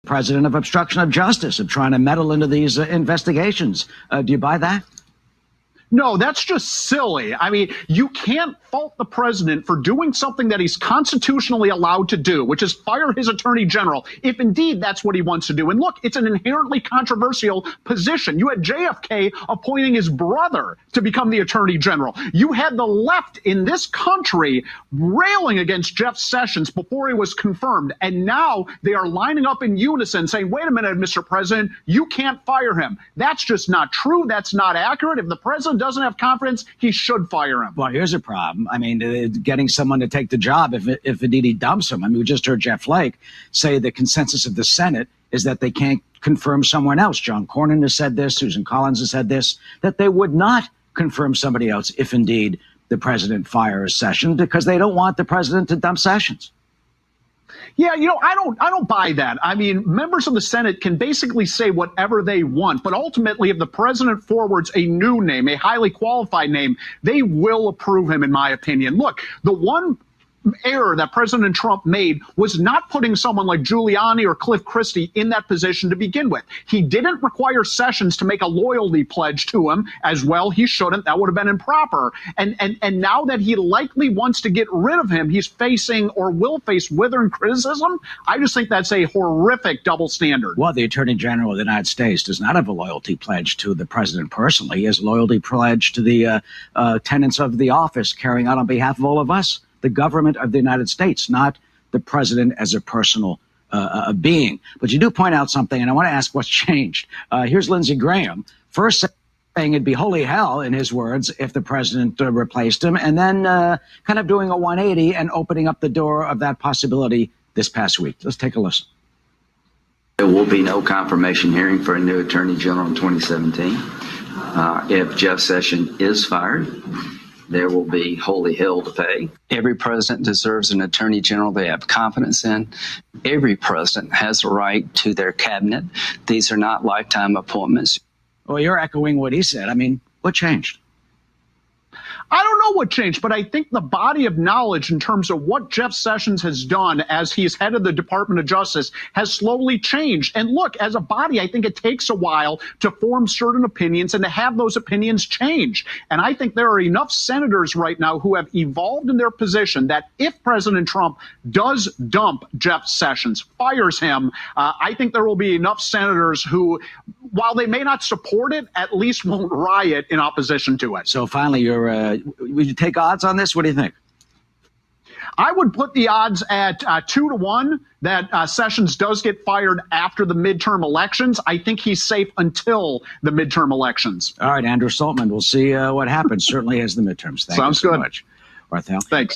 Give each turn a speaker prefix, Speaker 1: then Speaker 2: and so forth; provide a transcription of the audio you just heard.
Speaker 1: president of obstruction of justice, of trying to meddle into these investigations. Do you buy that?
Speaker 2: No, that's just silly. I mean, you can't fault the president for doing something that he's constitutionally allowed to do, which is fire his attorney general, if indeed that's what he wants to do. And look, it's an inherently controversial position. You had JFK appointing his brother to become the attorney general. You had the left in this country railing against Jeff Sessions before he was confirmed. And now they are lining up in unison saying, wait a minute, Mr. President, you can't fire him. That's just not true. That's not accurate. If the president doesn't have confidence, he should fire him.
Speaker 1: Well, here's a problem. I mean, getting someone to take the job if indeed he dumps him. I mean, we just heard Jeff Flake say the consensus of the Senate is that they can't confirm someone else. John Cornyn has said this. Susan Collins has said this, that they would not confirm somebody else if indeed the president fires Sessions, because they don't want the president to dump Sessions.
Speaker 2: Yeah, you know, I don't buy that. I mean, members of the Senate can basically say whatever they want, but ultimately, if the president forwards a new name, a highly qualified name, they will approve him, in my opinion. Look, the one error that President Trump made was not putting someone like Giuliani or Cliff Christie in that position to begin with. He didn't require Sessions to make a loyalty pledge to him as well. He shouldn't. That would have been improper. And now that he likely wants to get rid of him, he's facing or will face withering criticism. I just think that's a horrific double standard.
Speaker 1: Well, the Attorney General of the United States does not have a loyalty pledge to the president personally. He has a loyalty pledge to the tenants of the office carrying out on behalf of all of us. The government of the United States, not the president as a personal being. But you do point out something, and I want to ask what's changed. Here's Lindsey Graham, first saying it'd be holy hell, in his words, if the president replaced him, and then kind of doing a 180 and opening up the door of that possibility this past week. Let's take a listen.
Speaker 3: There will be no confirmation hearing for a new attorney general in 2017. If Jeff Sessions is fired, there will be holy hell to pay. Every president deserves an attorney general they have confidence in. Every president has a right to their cabinet. These are not lifetime appointments.
Speaker 1: Well, you're echoing what he said. I mean, what changed?
Speaker 2: I don't know what changed, but I think the body of knowledge in terms of what Jeff Sessions has done as he's head of the Department of Justice has slowly changed. And look, as a body, I think it takes a while to form certain opinions and to have those opinions change. And I think there are enough senators right now who have evolved in their position that if President Trump does dump Jeff Sessions, fires him, I think there will be enough senators who, while they may not support it, at least won't riot in opposition to it.
Speaker 1: So finally, would you take odds on this? What do you think?
Speaker 2: I would put the odds at 2-1 that Sessions does get fired after the midterm elections. I think he's safe until the midterm elections.
Speaker 1: All right, Andrew Stoltmann. We'll see what happens, certainly as the midterms. Thank
Speaker 2: Sounds
Speaker 1: you so
Speaker 2: good.
Speaker 1: much. Barthel.
Speaker 2: Thanks.